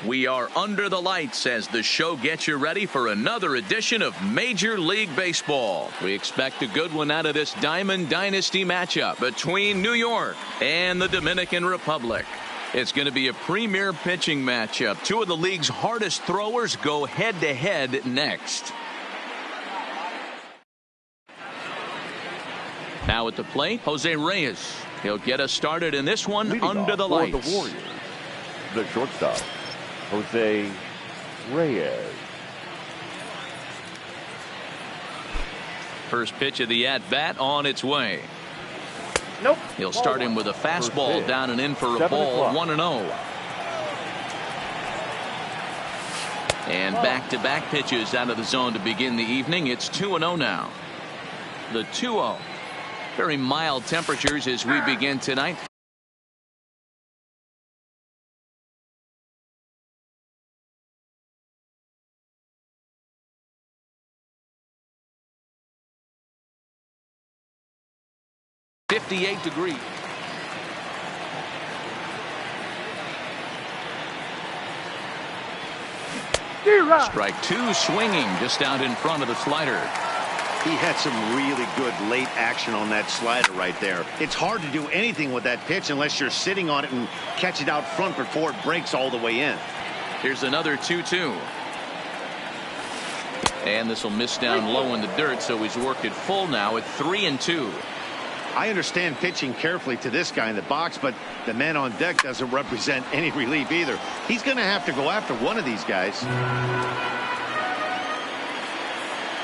We are under the lights as the show gets you ready for another edition of Major League Baseball. We expect a good one out of this Diamond Dynasty matchup between New York and the Dominican Republic. It's going to be a premier pitching matchup. Two of the league's hardest throwers go head-to-head next. Now at the plate, Jose Reyes. He'll get us started in this one. Leading under the lights. The Warriors, the shortstop, Jose Reyes. First pitch of the at-bat on its way. Nope. He'll start him with a fastball down and in for a ball, 1-0. And back-to-back pitches out of the zone to begin the evening. It's 2-0 now. The 2-0. Very mild temperatures as we begin tonight. .58 degrees. Strike two, swinging just out in front of the slider. He had some really good late action on that slider right there. It's hard to do anything with that pitch unless you're sitting on it and catch it out front before it breaks all the way in. Here's another 2-2. And this will miss down low in the dirt, so he's worked it full now at 3-2. I understand pitching carefully to this guy in the box, but the man on deck doesn't represent any relief either. He's going to have to go after one of these guys.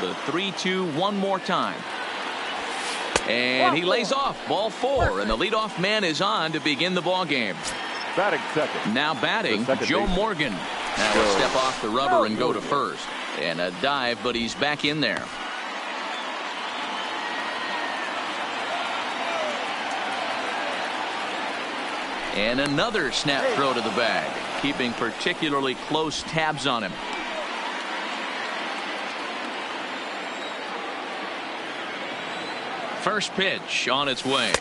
The 3-2 one more time. And he lays off. Ball 4, and the leadoff man is on to begin the ball game. Batting second. Now batting, Joe Morgan. Now he'll step off the rubber and go to first. And a dive, but he's back in there. And another snap throw to the bag, keeping particularly close tabs on him. First pitch on its way.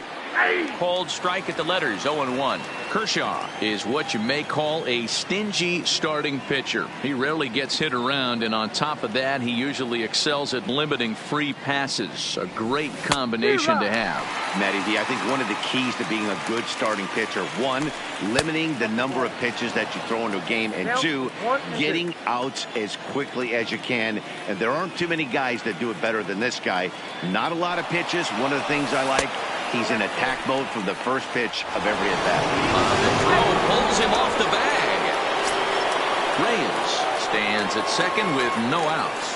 Called strike at the letters, 0-1. Kershaw is what you may call a stingy starting pitcher. He rarely gets hit around, and on top of that, he usually excels at limiting free passes. A great combination to have. Matty D, I think one of the keys to being a good starting pitcher, one, limiting the number of pitches that you throw into a game, and two, getting outs as quickly as you can. And there aren't too many guys that do it better than this guy. Not a lot of pitches. One of the things I like, he's in attack mode from the first pitch of every at-bat. The throw pulls him off the bag. Reyes stands at second with no outs.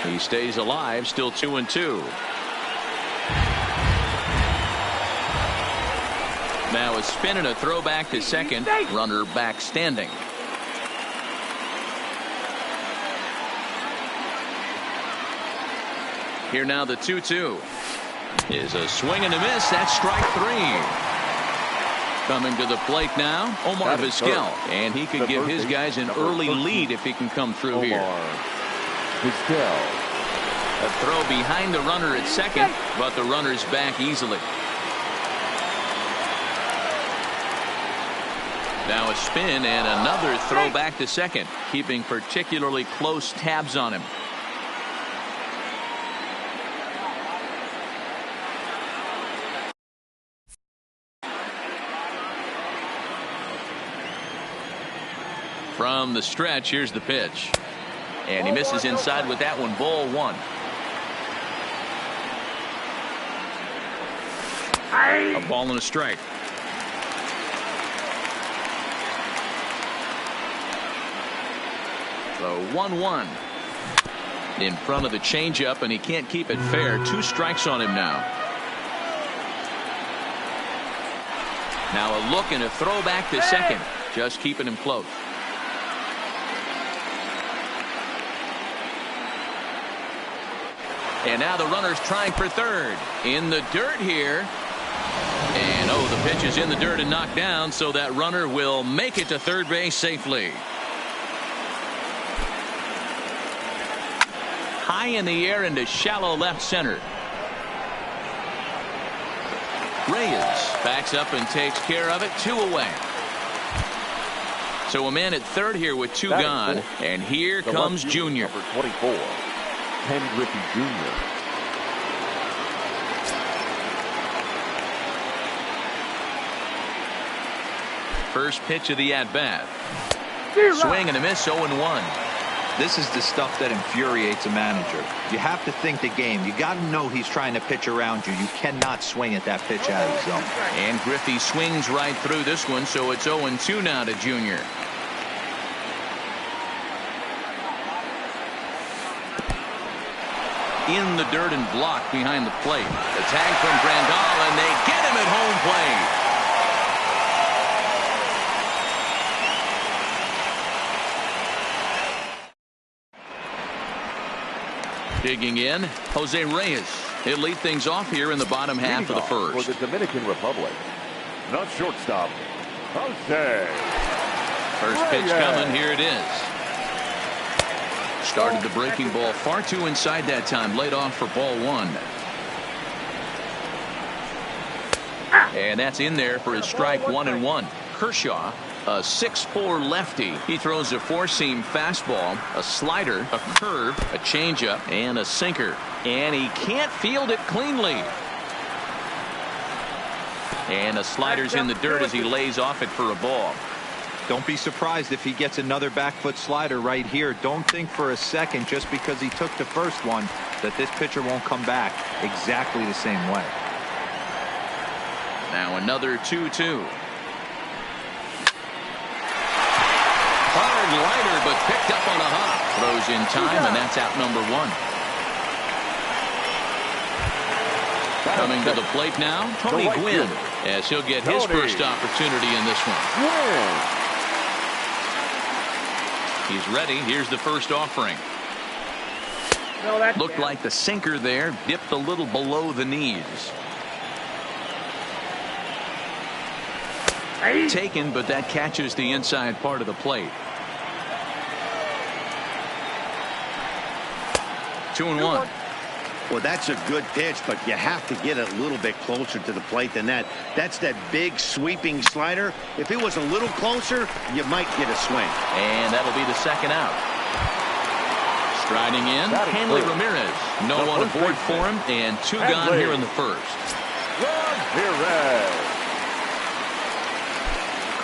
He stays alive, still 2-2. Now a spin and a throw back to second. Runner back standing. Here now the 2-2 is a swing and a miss. That's strike 3. Coming to the plate now, Omar Vizquel, and he could give his guys an early lead if he can come through here. Vizquel. A throw behind the runner at second, but the runner's back easily. Now a spin and another throw back to second, keeping particularly close tabs on him. From the stretch, here's the pitch. And he misses inside with that one, ball 1. A ball and a strike. So 1-1. In front of the changeup, and he can't keep it fair. 2 strikes on him now. Now a look and a throw back to second. Just keeping him close. And now the runner's trying for third. In the dirt here. And oh, the pitch is in the dirt and knocked down, so that runner will make it to third base safely. High in the air into shallow left center. Reyes backs up and takes care of it. 2 away. So a man at third here with two gone. And here comes Junior. Number 24, Ken Griffey Jr. First pitch of the at-bat. Swing and a miss, 0-1. This is the stuff that infuriates a manager. You have to think the game. You got to know he's trying to pitch around you. You cannot swing at that pitch out of the zone. And Griffey swings right through this one, so it's 0-2 now to Junior. In the dirt and blocked behind the plate. The tag from Grandal, and they get him at home plate. Digging in, Jose Reyes. He'll lead things off here in the bottom half of the first. For the Dominican Republic, the shortstop, Jose. First pitch coming, here it is. Started the breaking ball far too inside that time, laid off for ball one. And that's in there for his strike, 1-1. Kershaw, a 6'4" lefty. He throws a four-seam fastball, a slider, a curve, a changeup, and a sinker. And he can't field it cleanly. And the slider's in the dirt as he lays off it for a ball. Don't be surprised if he gets another back foot slider right here. Don't think for a second, just because he took the first one, that this pitcher won't come back exactly the same way. Now another 2-2. Hard liner, but picked up on a hop. Throws in time, and that's out number one. Coming to the plate now, Tony Gwynn, as he'll get his first opportunity in this one. He's ready. Here's the first offering. Looked like the sinker there, dipped a little below the knees. Taken, but that catches the inside part of the plate. 2-1. Well, that's a good pitch, but you have to get a little bit closer to the plate than that. That's that big sweeping slider. If it was a little closer, you might get a swing. And that'll be the second out. Striding in, Hanley Ramirez. No one aboard for him, and two gone here in the first. Ramirez.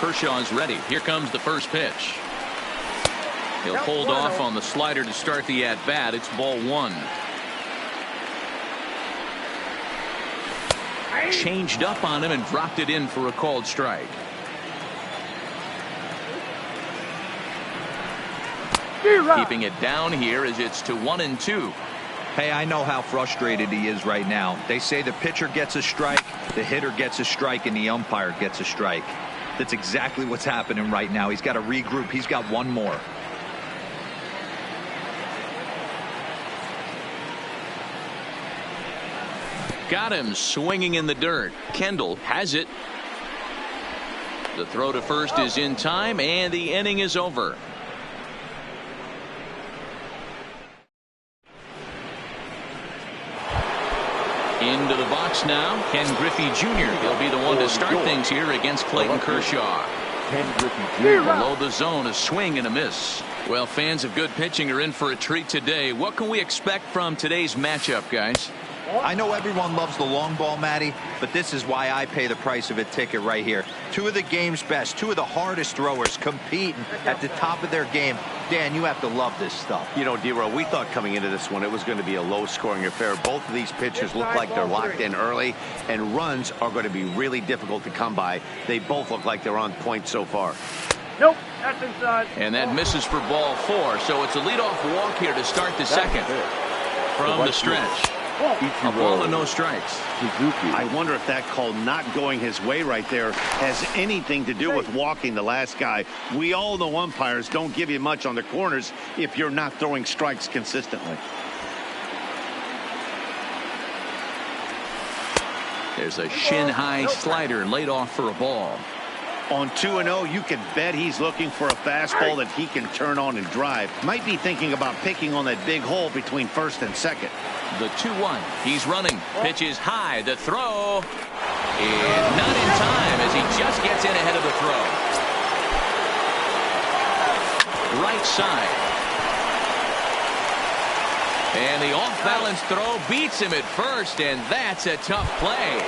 Kershaw's ready. Here comes the first pitch. He'll hold off on the slider to start the at-bat. It's ball one. Changed up on him and dropped it in for a called strike. Keeping it down here as it's to 1-2. Hey, I know how frustrated he is right now. They say the pitcher gets a strike, the hitter gets a strike, and the umpire gets a strike. That's exactly what's happening right now. He's got to regroup. He's got one more. Got him swinging in the dirt. Kendall has it. The throw to first is in time, and the inning is over. Into the box now, Ken Griffey Jr. He'll be the one to start things here against Clayton Kershaw. Ken Griffey Jr. Below the zone, a swing and a miss. Well, fans of good pitching are in for a treat today. What can we expect from today's matchup, guys? I know everyone loves the long ball, Matty, but this is why I pay the price of a ticket right here. Two of the game's best, two of the hardest throwers competing at the top of their game. Dan, you have to love this stuff. You know, D-Row, we thought coming into this one it was going to be a low-scoring affair. Both of these pitchers look like they're locked in early, and runs are going to be really difficult to come by. They both look like they're on point so far. Nope, that's inside. And that misses for ball four, so it's a leadoff walk here to start the second. From the stretch. A ball and no strikes. Suzuki. I wonder if that call not going his way right there has anything to do with walking the last guy. We all know umpires don't give you much on the corners if you're not throwing strikes consistently. There's a shin-high slider laid off for a ball. On 2-0, you can bet he's looking for a fastball that he can turn on and drive. Might be thinking about picking on that big hole between first and second. The 2-1. He's running. Pitch is high. The throw is not in time as he just gets in ahead of the throw. left side. And the off-balance throw beats him at first, and that's a tough play.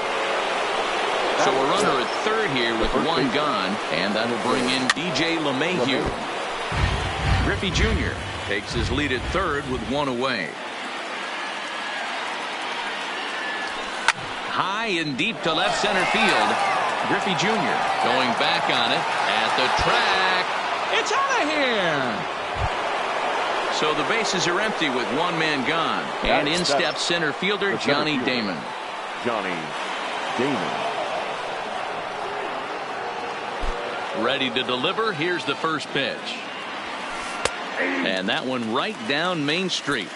So a runner at third here with one gone, and that'll bring in DJ LeMahieu. Griffey Jr. takes his lead at third with one away. High and deep to left center field. Griffey Jr. going back on it at the track. It's out of here. So the bases are empty with one man gone. And in steps center fielder Johnny Damon. Johnny Damon. Ready to deliver. Here's the first pitch. And that one right down Main Street.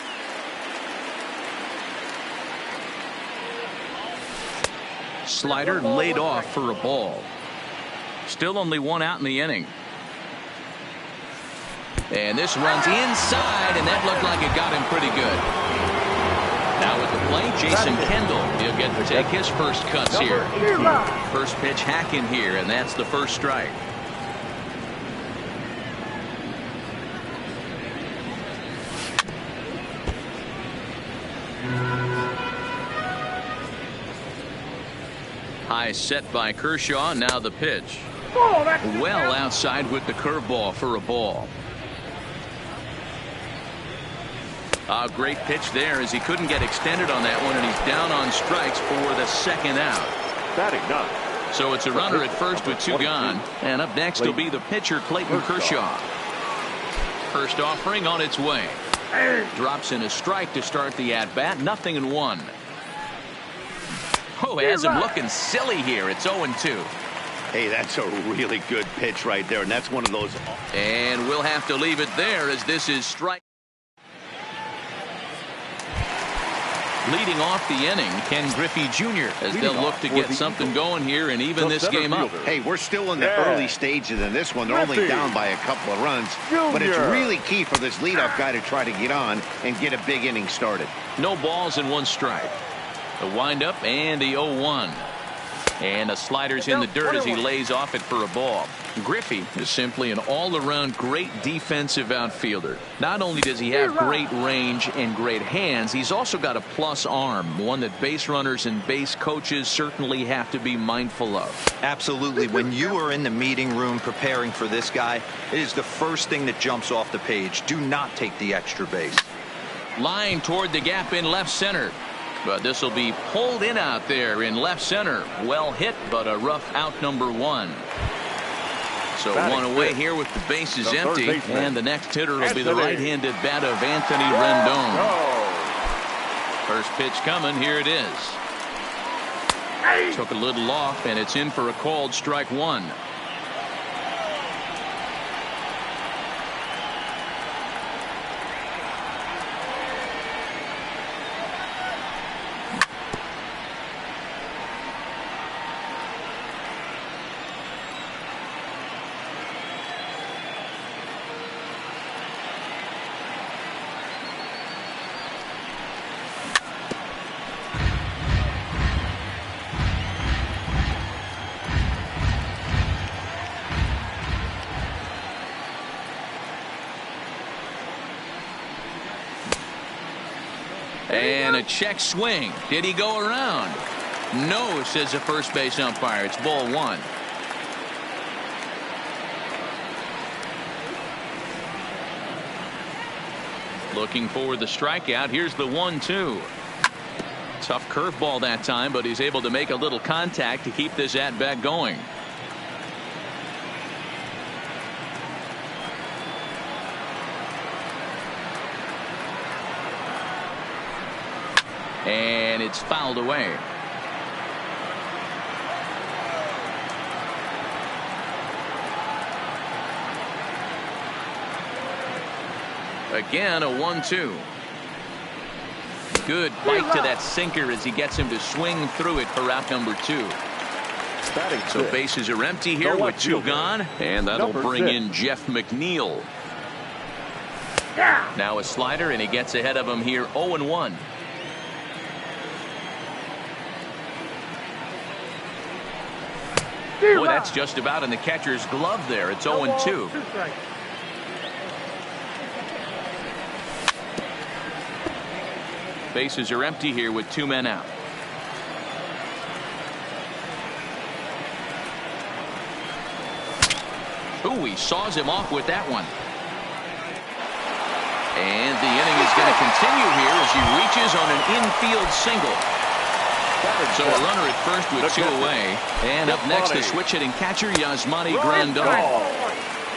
Slider laid off for a ball. Still only one out in the inning. And this runs inside, and that looked like it got him pretty good. Now with the plate, Jason Kendall. He'll get to take his first cuts here. First pitch hacking here, and that's the first strike. High set by Kershaw. Now the pitch. Well outside with the curveball for a ball. A great pitch there as he couldn't get extended on that one, and he's down on strikes for the second out. Batting ninth. So it's a runner at first with two gone. And up next will be the pitcher Clayton Kershaw. First offering on its way. Drops in a strike to start the at-bat. 0-1. Oh, has him looking silly here. It's 0-2. Hey, that's a really good pitch right there, and that's one of those. And we'll have to leave it there as this is strike. Leading off the inning, Ken Griffey Jr. as they'll look to get something going here and even this game up. Hey, we're still in the early stages in this one. They're only down by a couple of runs, but it's really key for this leadoff guy to try to get on and get a big inning started. No balls and one strike. The windup and the 0-1. And the slider's in the dirt as he lays off it for a ball. Griffey is simply an all-around great defensive outfielder. Not only does he have great range and great hands, he's also got a plus arm, one that base runners and base coaches certainly have to be mindful of. Absolutely. When you are in the meeting room preparing for this guy, it is the first thing that jumps off the page. Do not take the extra base. Line toward the gap in left center. But this will be pulled in out there in left center. Well hit, but a rough out number one. So one away here with the bases empty. And the next hitter will be the right-handed bat of Anthony Rendon. First pitch coming. Here it is. Took a little off, and it's in for a called strike one. And a check swing. Did he go around? No, says the first base umpire. It's ball one. Looking for the strikeout. Here's the 1-2. Tough curveball that time, but he's able to make a little contact to keep this at-bat going. And it's fouled away. Again, a 1-2. Good bite to that sinker as he gets him to swing through it for out number two. So bases are empty here with two gone, and that'll bring in Jeff McNeil. Now a slider, and he gets ahead of him here 0-1. Boy, that's just about in the catcher's glove there. It's 0-2. Bases are empty here with 2 men out. Ooh, he saws him off with that one. And the inning is going to continue here as he reaches on an infield single. So a runner at first with 2 away. And up next, the switch hitting catcher, Yasmani Grandal.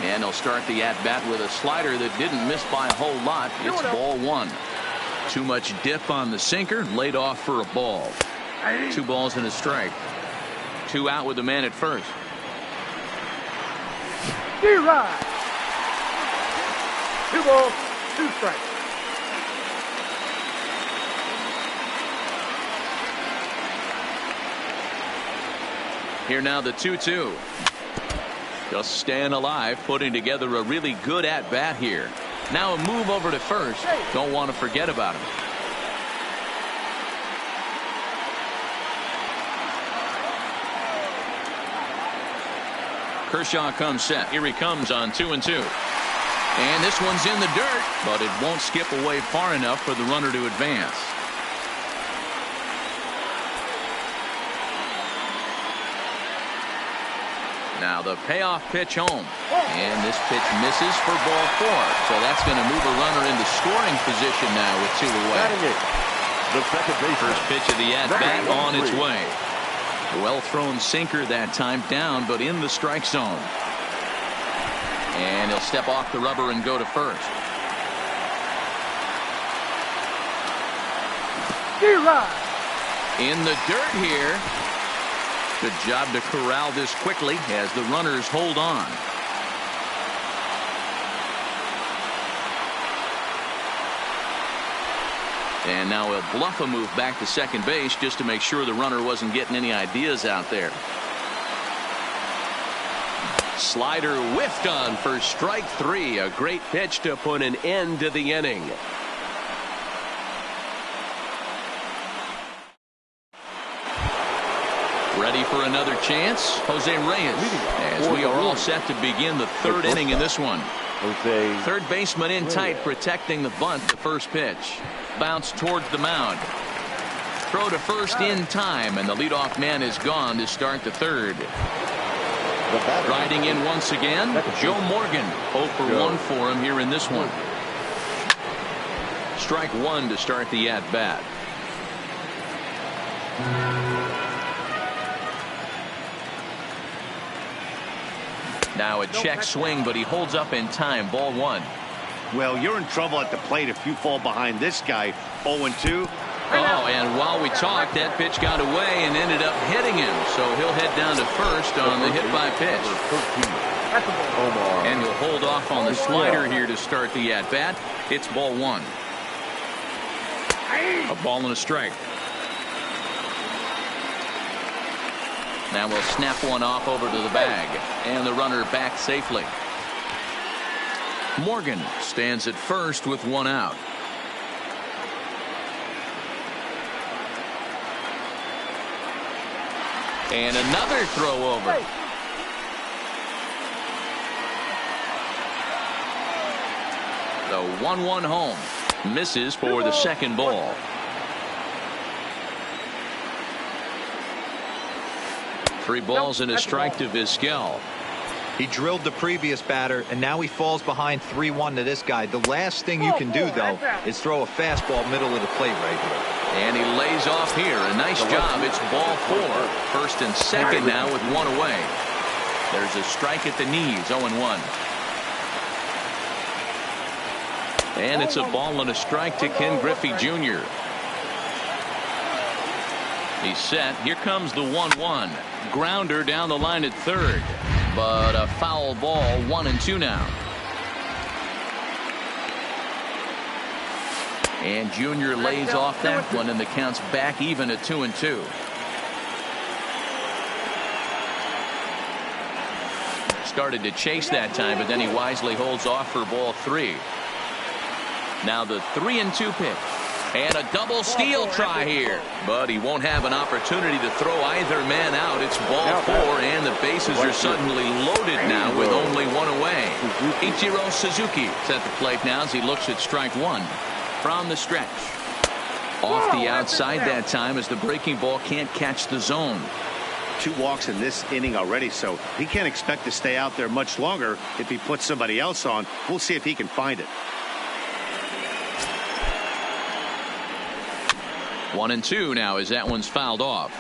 And he'll start the at-bat with a slider that didn't miss by a whole lot. It's ball 1. Too much dip on the sinker, laid off for a ball. 2 balls and a strike. 2 out with the man at first. D-Rod. 2 balls, 2 strikes. Here now the 2-2. Just staying alive, putting together a really good at-bat here. Now a move over to first. Don't want to forget about him. Kershaw comes set. Here he comes on 2-2. And this one's in the dirt, but it won't skip away far enough for the runner to advance. Now the payoff pitch home. And this pitch misses for ball 4. So that's going to move a runner into scoring position now with 2 away. The second base. First pitch of the at-bat on its way. Well thrown sinker that time, down but in the strike zone. And he'll step off the rubber and go to first. In the dirt here. Good job to corral this quickly as the runners hold on. And now he'll bluff a move back to second base just to make sure the runner wasn't getting any ideas out there. Slider whiffed on for strike 3. A great pitch to put an end to the inning. Ready for another chance? Jose Reyes, as we are all set to begin the 3rd inning in this one. Third baseman in tight, protecting the bunt. The first pitch. Bounce towards the mound. Throw to first in time, and the leadoff man is gone to start the 3rd. Riding in once again, Joe Morgan. 0 for 1 for him here in this one. Strike 1 to start the at-bat. Now a check swing, but he holds up in time. Ball 1. Well, you're in trouble at the plate if you fall behind this guy. 0-2. Oh, and while we talked, that pitch got away and ended up hitting him. So he'll head down to first on the hit by pitch. And he'll hold off on the slider here to start the at-bat. It's ball 1. A ball and a strike. Now we'll snap one off over to the bag. And the runner back safely. Morgan stands at first with 1 out. And another throw over. The 1-1 home. Misses for the second ball. Three balls and a strike to Vizquel. He drilled the previous batter, and now he falls behind 3-1 to this guy. The last thing you can do, though, is throw a fastball middle of the plate right here. And he lays off here. A nice job. It's ball 4. First and second now with 1 away. There's a strike at the knees. 0-1. And it's a ball and a strike to Ken Griffey Jr. He's set. Here comes the 1-1. Grounder down the line at third. But a foul ball. 1-2 now. And Junior lays off that one, and the count's back even at 2-2. Started to chase that time, but then he wisely holds off for ball 3. Now the 3-2 pitch. And a double steal try here. But he won't have an opportunity to throw either man out. It's ball 4, and the bases are suddenly loaded now with only 1 away. Ichiro Suzuki is at the plate now as he looks at strike 1. From the stretch. Off the outside that time as the breaking ball can't catch the zone. 2 walks in this inning already, so he can't expect to stay out there much longer if he puts somebody else on. We'll see if he can find it. 1-2 now as that one's fouled off.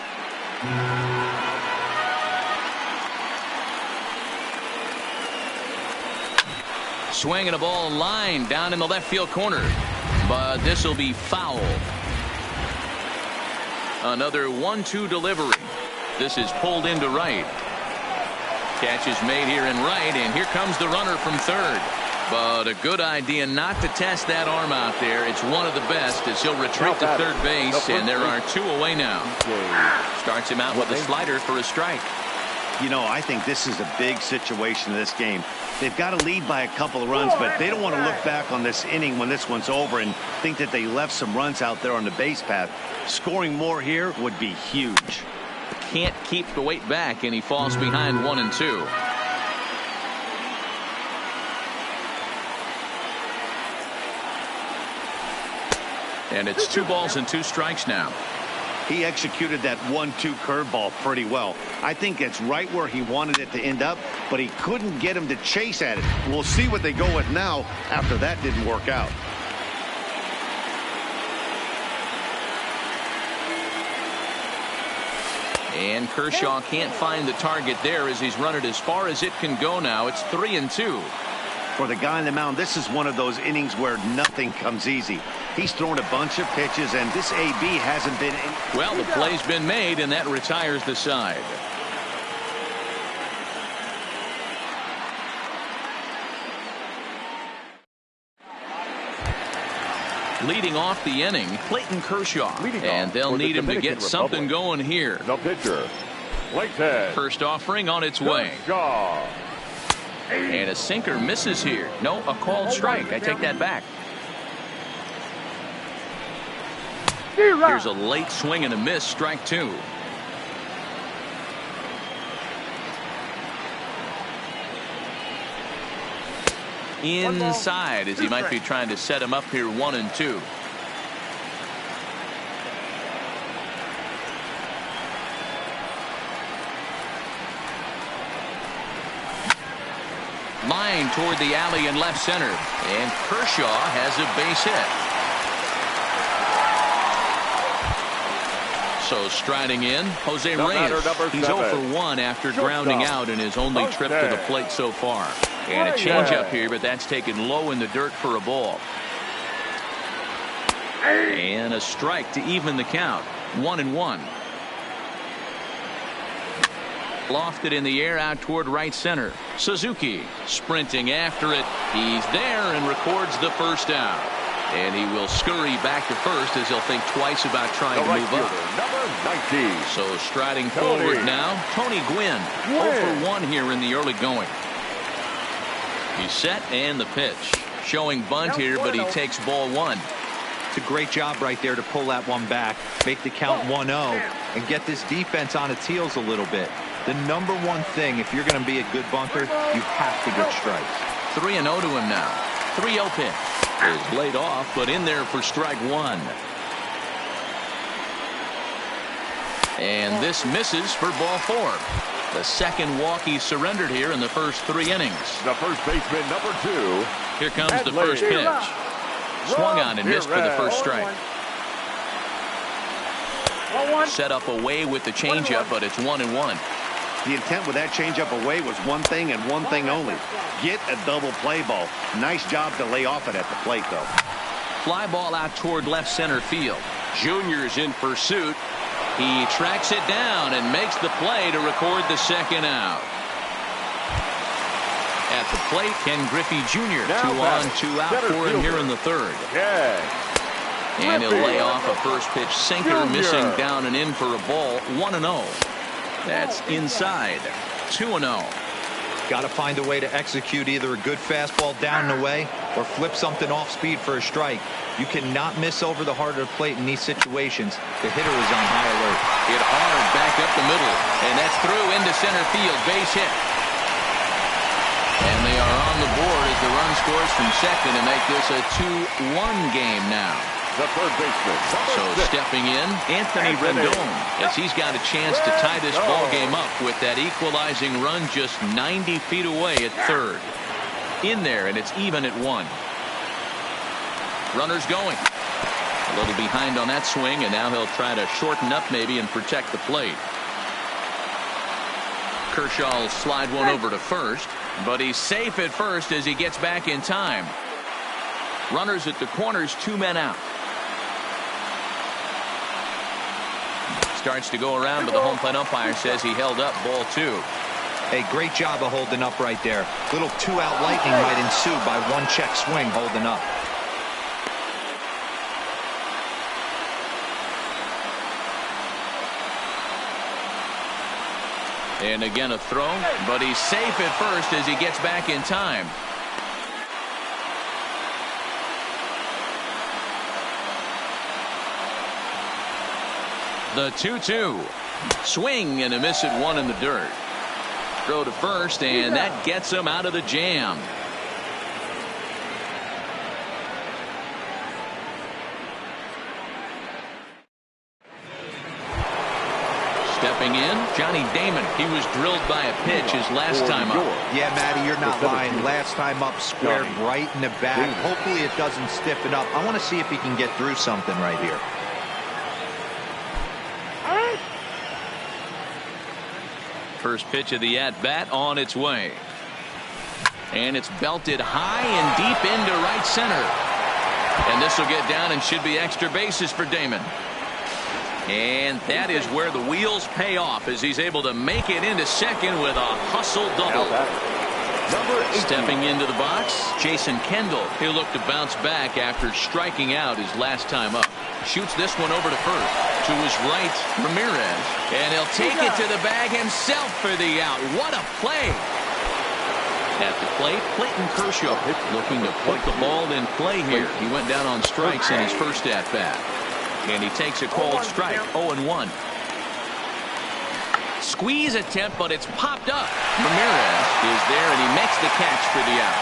Swinging a ball line down in the left field corner, but this will be foul. Another 1-2 delivery. This is pulled into right. Catch is made here in right, and here comes the runner from third. But a good idea not to test that arm out there. It's one of the best as he'll retreat to third base, and there are 2 away now. Starts him out with a slider for a strike. You know, I think this is a big situation in this game. They've got to lead by a couple of runs, but they don't want to look back on this inning when this one's over and think that they left some runs out there on the base path. Scoring more here would be huge. Can't keep the weight back, and he falls behind 1-2. And it's 2 balls and 2 strikes now. He executed that 1-2 curveball pretty well. I think it's right where he wanted it to end up, but he couldn't get him to chase at it. We'll see what they go with now after that didn't work out. And Kershaw can't find the target there as he's run it as far as it can go now. It's 3-2. For the guy on the mound, this is one of those innings where nothing comes easy. He's thrown a bunch of pitches, and this AB hasn't been... Well, the play's been made, and that retires the side. Leading off the inning, Clayton Kershaw. And they'll need him to get something going here. The pitcher, Clayton. First offering on its way. Kershaw. And a sinker misses here. No, a called strike. I take that back. Here's a late swing and a miss. Strike 2. Inside as he might be trying to set him up here. 1-2. Line toward the alley in left center, and Kershaw has a base hit. So striding in, Jose Reyes. He's 0 for 1 after grounding out in his only trip to the plate so far. And a changeup here, but that's taken low in the dirt for a ball. And a strike to even the count. 1-1. Lofted in the air out toward right center. Suzuki sprinting after it. He's there and records the first out. And he will scurry back to first as he'll think twice about trying to move up. Number 19. So striding forward now, Tony Gwynn. 0 for 1 here in the early going. He's set and the pitch. Showing bunt here, but he takes ball 1. It's a great job right there to pull that one back, make the count 1-0, and get this defense on its heels a little bit. The number one thing, if you're going to be a good bunter, you have to get strikes. 3-0 to him now. 3-0 pitch is laid off, but in there for strike 1. And this misses for ball 4. The second walk he surrendered here in the first 3 innings. The first baseman, number 2. Here comes the first pitch. Swung on and missed for the first strike. Set up away with the changeup, but it's 1-1. The intent with that changeup away was one thing and one thing only. Get a double play ball. Nice job to lay off it at the plate, though. Fly ball out toward left center field. Junior's in pursuit. He tracks it down and makes the play to record the second out. At the plate, Ken Griffey Jr. 2 on, 2 out for him here in the third. And he'll lay off a first pitch sinker, missing down and in for a ball. 1-0. That's inside. 2-0. Got to find a way to execute either a good fastball down and away or flip something off speed for a strike. You cannot miss over the heart of the plate in these situations. The hitter is on high alert. Hit hard back up the middle, and that's through into center field. Base hit. And they are on the board as the run scores from second to make this a 2-1 game now. the third baseman. So stepping in, Anthony Rendon, as he's got a chance to tie this ball game up with that equalizing run just 90 feet away at third. In there, and it's even at 1. Runners going. A little behind on that swing, and now he'll try to shorten up maybe and protect the plate. Kershaw will slide one over to first, but he's safe at first as he gets back in time. Runners at the corners, 2 men out. Starts to go around, but the home plate umpire says he held up ball 2. Hey, great job of holding up right there. Little 2-out lightning might ensue by 1 check swing holding up. And again a throw, but he's safe at first as he gets back in time. The 2-2. Swing and a miss at 1 in the dirt. Throw to first, and that gets him out of the jam. Stepping in, Johnny Damon. He was drilled by a pitch his last time up. Yeah, Matty, you're not lying. Last time up, squared right in the back. Hopefully it doesn't stiffen up. I want to see if he can get through something right here. First pitch of the at-bat on its way. And it's belted high and deep into right center. And this will get down and should be extra bases for Damon. And that is where the wheels pay off as he's able to make it into second with a hustle double. Stepping into the box, Jason Kendall. He'll look to bounce back after striking out his last time up. Shoots this one over to first. To his right, Ramirez. And he'll take it to the bag himself for the out. What a play! At the plate, Clayton Kershaw looking to put the ball in play here. He went down on strikes in his first at-bat. And he takes a called strike, 0-1. Squeeze attempt, but it's popped up. Ramirez is there, and he makes the catch for the out.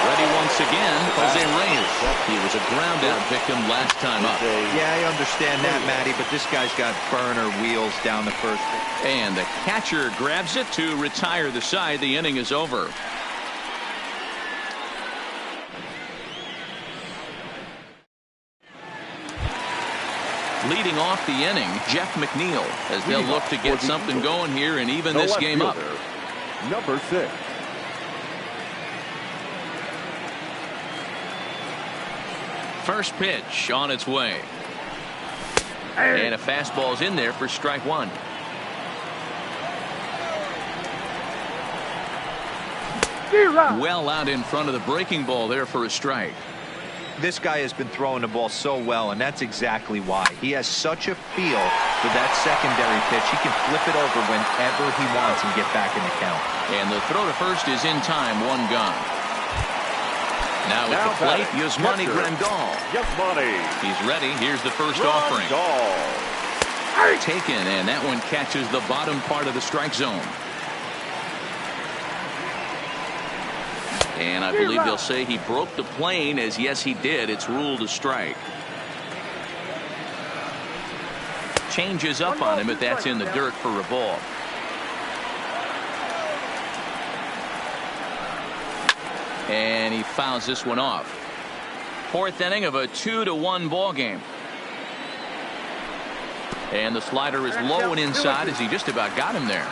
Ready once again, Jose Reyes. He was a ground-out victim last time up. Yeah, I understand that, Matty, but this guy's got burner wheels down the first. And the catcher grabs it to retire the side. The inning is over. Leading off the inning, Jeff McNeil, as they'll look to get something going here and even this game up. Number 6. First pitch on its way. And a fastball's in there for strike 1. Well out in front of the breaking ball there for a strike. This guy has been throwing the ball so well, and that's exactly why. He has such a feel for that secondary pitch. He can flip it over whenever he wants and get back in the count. And the throw to first is in time, 1 gone. Now at the plate, Yasmani Grandal. He's ready. Here's the first offering. Taken, and that one catches the bottom part of the strike zone. And I believe they'll say he broke the plane, as yes he did. It's ruled a strike. Changes up on him, but that's in the dirt for a ball. And he fouls this one off. 4th inning of a 2-1 ball game. And the slider is low and inside as he just about got him there.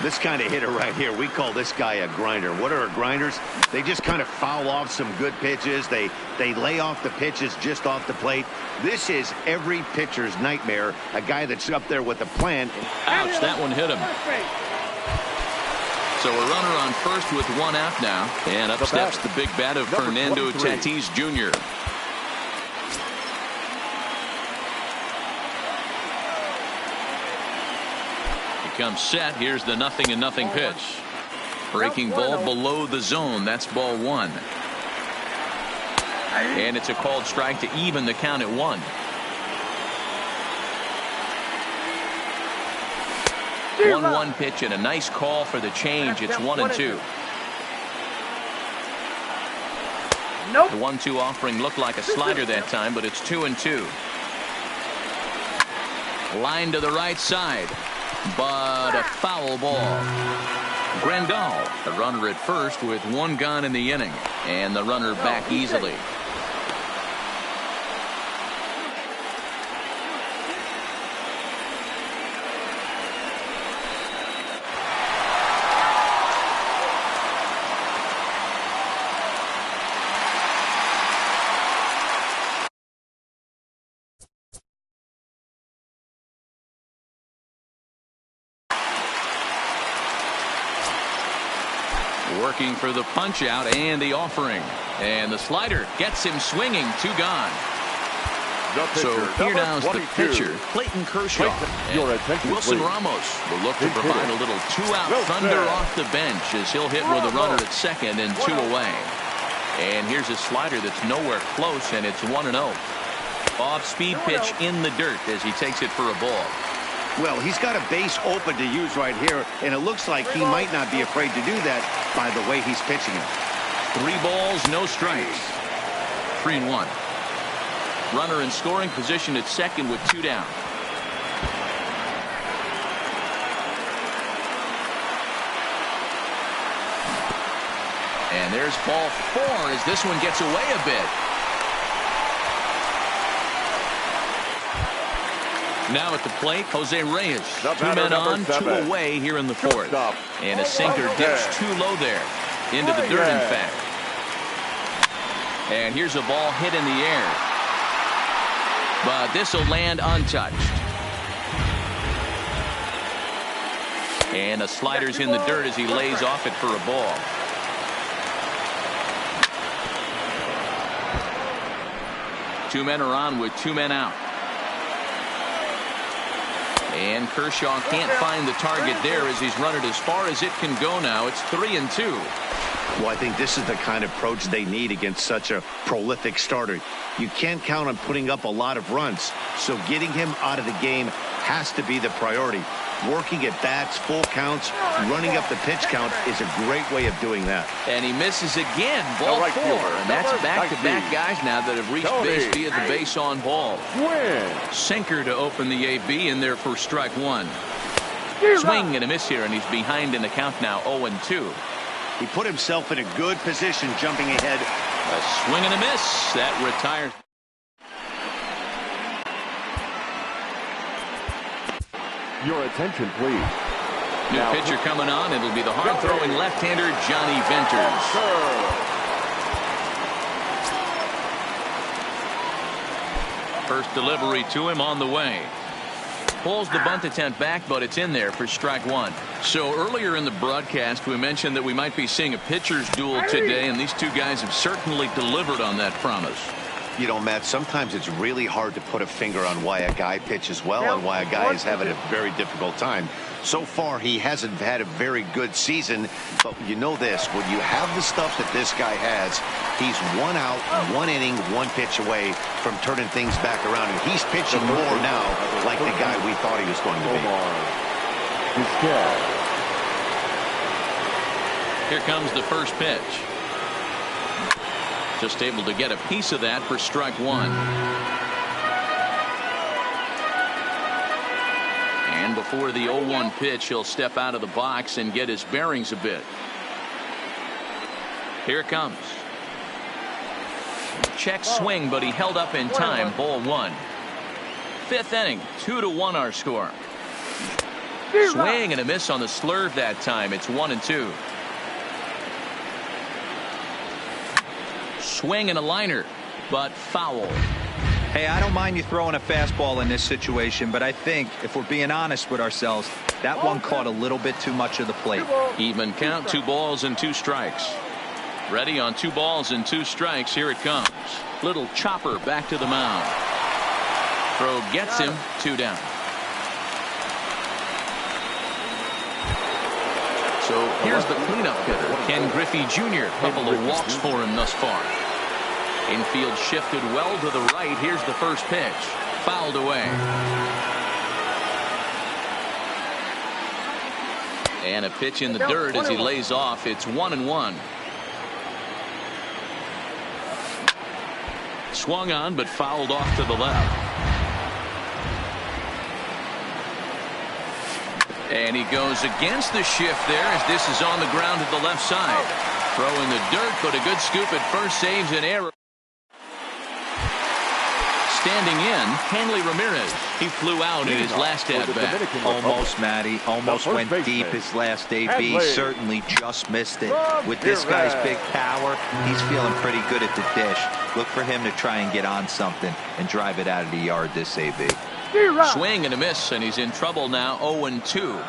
This kind of hitter right here, we call this guy a grinder. What are grinders? They just kind of foul off some good pitches. They lay off the pitches just off the plate. This is every pitcher's nightmare. A guy that's up there with a plan. Ouch, that one hit him. So a runner on first with 1 out now. And up steps the big bat of Fernando Tatis Jr. Comes set. Here's the 0-0 pitch. Breaking ball below the zone. That's ball 1. And it's a called strike to even the count at 1. 1-1 pitch and a nice call for the change. It's 1-2. Nope. The 1-2 offering looked like a slider that time, but it's 2-2. Line to the right side, but a foul ball. Grandal, the runner at first with one gone in the inning, and the runner back easily. Working for the punch out and the offering, and the slider gets him swinging. 2 gone. So here now's the pitcher, Clayton Kershaw. Your attention, Wilson please. Ramos will look to provide a little 2-out thunder off the bench as he'll hit with a runner at second and 2 away. And here's a slider that's nowhere close, and it's 1-0. Off-speed pitch in the dirt as he takes it for a ball. Well, he's got a base open to use right here, and it looks like he might not be afraid to do that by the way he's pitching it. 3 balls, no strikes. 3-1. Runner in scoring position at second with 2 down. And there's ball 4 as this one gets away a bit. Now at the plate, Jose Reyes. 2 men on, 2 away here in the 4th. And a sinker dips too low there. Into the dirt, in fact. And here's a ball hit in the air. But this will land untouched. And a slider's in the dirt as he lays off it for a ball. Two men are on with 2 men out. And Kershaw can't find the target there as he's run it as far as it can go now. It's 3-2. Well, I think this is the kind of approach they need against such a prolific starter. You can't count on putting up a lot of runs, so getting him out of the game has to be the priority. Working at bats, full counts, running up the pitch count is a great way of doing that. And he misses again, ball 4. And that's back-to-back guys now that have reached base via the base on ball. Sinker to open the AB in there for strike 1. Swing and a miss here, and he's behind in the count now, 0-2. He put himself in a good position jumping ahead. A swing and a miss. That retires. Your attention, please. New pitcher coming on. It'll be the hard-throwing left-hander, Johnny Venters. First delivery to him on the way. Pulls the bunt attempt back, but it's in there for strike 1. So earlier in the broadcast, we mentioned that we might be seeing a pitcher's duel today, and these 2 guys have certainly delivered on that promise. You know, Matt, sometimes it's really hard to put a finger on why a guy pitches well and why a guy is having a very difficult time. So far, he hasn't had a very good season, but you know this, when you have the stuff that this guy has, he's 1 out, 1 inning, 1 pitch away from turning things back around, and he's pitching more now like the guy we thought he was going to be. Here comes the first pitch. Just able to get a piece of that for strike 1. And before the 0-1 pitch, he'll step out of the box and get his bearings a bit. Here it comes. Check swing, but he held up in time. Ball 1. 5th inning, 2-1 our score. Swing and a miss on the slurve that time. It's 1-2. Swing and a liner, but foul. Hey, I don't mind you throwing a fastball in this situation, but I think if we're being honest with ourselves, that one caught a little bit too much of the plate. Even count, 2 balls and 2 strikes. Ready on 2 balls and 2 strikes. Here it comes. Little chopper back to the mound. Throw gets him. 2 down. So here's the cleanup hitter, Ken Griffey Jr. Couple of walks for him thus far. Infield shifted well to the right. Here's the first pitch. Fouled away. And a pitch in the dirt as he lays off. It's 1-1. Swung on, but fouled off to the left. And he goes against the shift there as this is on the ground to the left side. Throw in the dirt, but a good scoop at first, saves an error. Standing in, Hanley Ramirez. He flew out in his last at-bat. Almost, Matty. Almost went deep his last AB. Certainly just missed it. With this guy's big power, he's feeling pretty good at the dish. Look for him to try and get on something and drive it out of the yard this AB. Swing and a miss, and he's in trouble now, 0-2.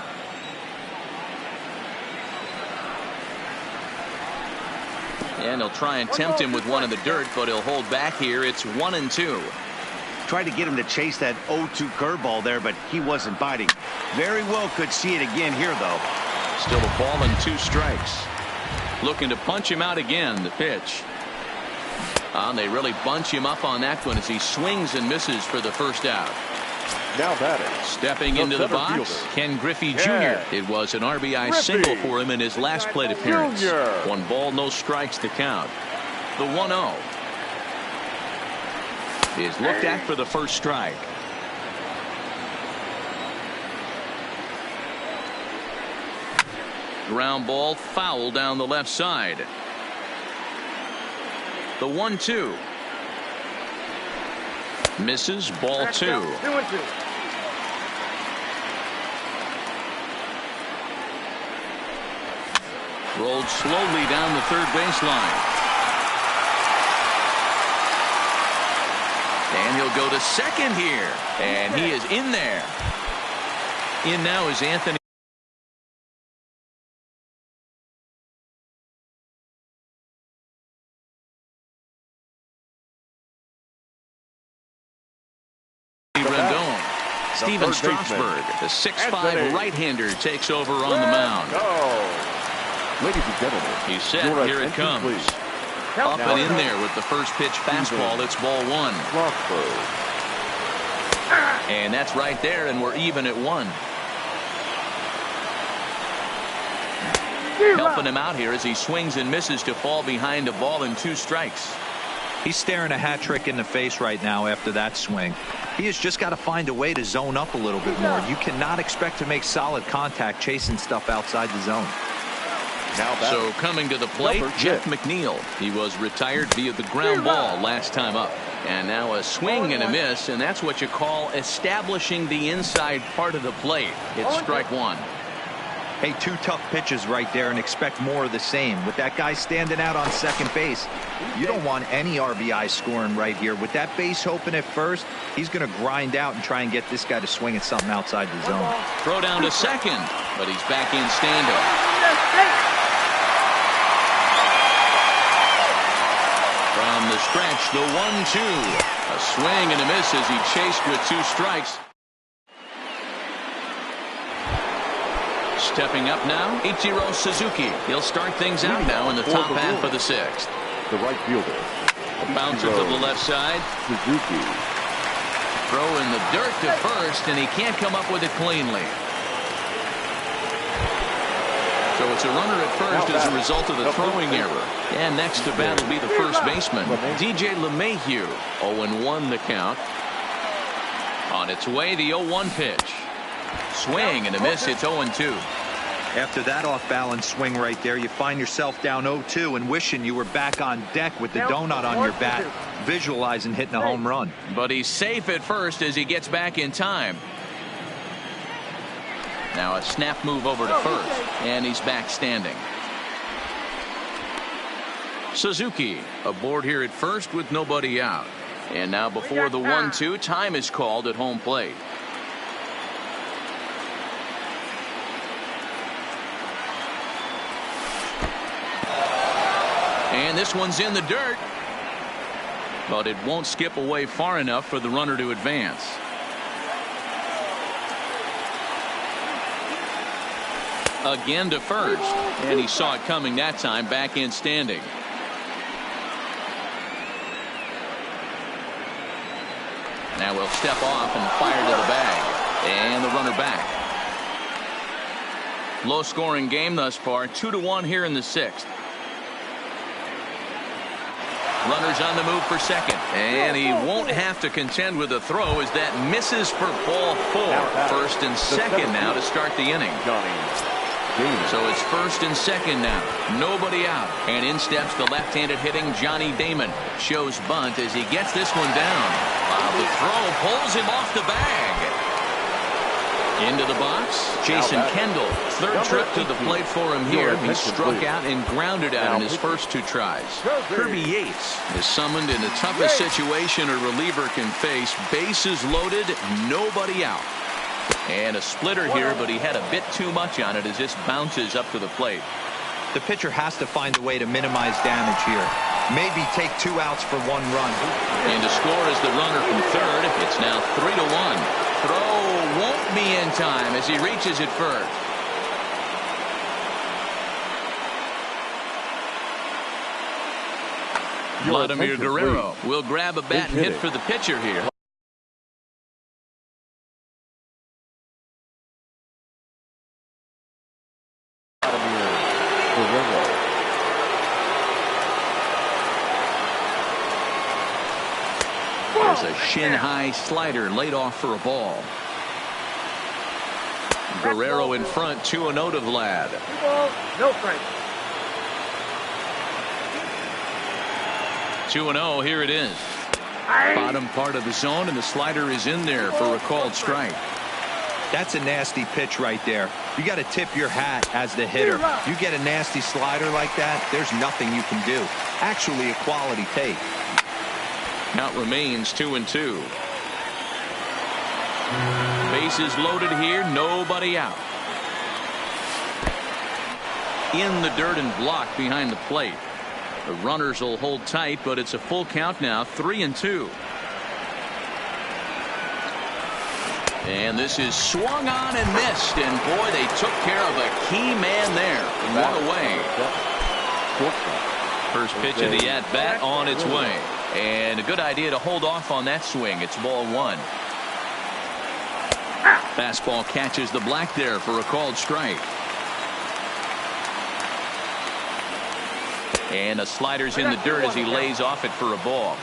And he'll try and tempt him with one in the dirt, but he'll hold back here. It's 1-2. Tried to get him to chase that 0-2 curveball there, but he wasn't biting. Very well could see it again here, though. Still a ball and 2 strikes. Looking to punch him out again, the pitch. They really bunch him up on that one as he swings and misses for the first out. Now batting. Stepping into the box, fielder. Ken Griffey Jr. It was an RBI single for him in his last plate appearance. Jr. 1 ball, no strikes to count. The 1-0 is looked at for the first strike. Ground ball foul down the left side. The 1-2 misses, ball 2. Rolled slowly down the third baseline. And he'll go to second here. And he is in there. In now is Anthony. Rendon. Steven Strasburg, the 6'5" right-hander, takes over on the mound. Ladies and gentlemen, He's set. Here it comes. Please. Up and in there with the first pitch fastball. It's ball 1. And that's right there, and we're even at 1. Helping him out here as he swings and misses to fall behind a ball and 2 strikes. He's staring a hat trick in the face right now after that swing. He has just got to find a way to zone up a little bit more. You cannot expect to make solid contact chasing stuff outside the zone. So coming to the plate, Jeff McNeil. He was retired via the ground ball last time up. And now a swing and a miss, and that's what you call establishing the inside part of the plate. It's strike 1. Hey, 2 tough pitches right there, and expect more of the same. With that guy standing out on second base, you don't want any RBI scoring right here. With that base open at first, he's going to grind out and try and get this guy to swing at something outside the zone. Throw down to second, but he's back in standing. From the stretch, the 1-2. A swing and a miss as he chased with 2 strikes. Stepping up now, Ichiro Suzuki. He'll start things out now in the top half of the 6th. The right fielder. A bouncer to the left side. Suzuki. Throw in the dirt to first, and he can't come up with it cleanly. So it's a runner at first as a result of the throwing error. And next to bat will be the first baseman, DJ LeMahieu. 0-1 the count. On its way, the 0-1 pitch. Swing and a miss. It's 0-2. After that off-balance swing right there, you find yourself down 0-2 and wishing you were back on deck with the donut on your bat, visualizing hitting a home run. But he's safe at first as he gets back in time. Now a snap move over to first, and he's back standing. Suzuki aboard here at first with nobody out. And now before the 1-2, time is called at home plate. And this one's in the dirt. But it won't skip away far enough for the runner to advance. Again to first, and he saw it coming that time, back in standing. Now we'll step off and fire to the bag, and the runner back. Low scoring game thus far, 2-1 here in the 6th. Runners on the move for second. And he won't have to contend with a throw as that misses for ball 4. First and second now to start the inning. So it's first and second now. Nobody out. And in steps the left-handed hitting Johnny Damon. Shows bunt as he gets this one down. The throw pulls him off the bag. Into the box, Jason Kendall. Third trip to the plate for him here. He struck out and grounded out in his first 2 tries. Kirby Yates is summoned in the toughest situation a reliever can face. Bases loaded, nobody out. And a splitter here, but he had a bit too much on it as this bounces up to the plate. The pitcher has to find a way to minimize damage here. Maybe take 2 outs for 1 run. And to score is the runner from third. It's now 3-1. Throw won't be in time as he reaches it first. Vladimir Guerrero will grab a bat and hit for the pitcher here. There's a shin-high slider laid off for a ball. Guerrero in front, 2-0 to Vlad. 2 balls, no strikes. 2-0, here it is. Bottom part of the zone, and the slider is in there for a called strike. That's a nasty pitch right there. You got to tip your hat as the hitter. You get a nasty slider like that, there's nothing you can do. Actually a quality take. Count remains 2-2. Bases loaded here, nobody out. In the dirt and blocked behind the plate. The runners will hold tight, but it's a full count now, 3-2. And this is swung on and missed, and boy, they took care of a key man there. 1 away. First pitch of the at-bat on its way. And a good idea to hold off on that swing. It's ball 1. Fastball catches the black there for a called strike. And a slider's in the dirt as he lays off it for a ball.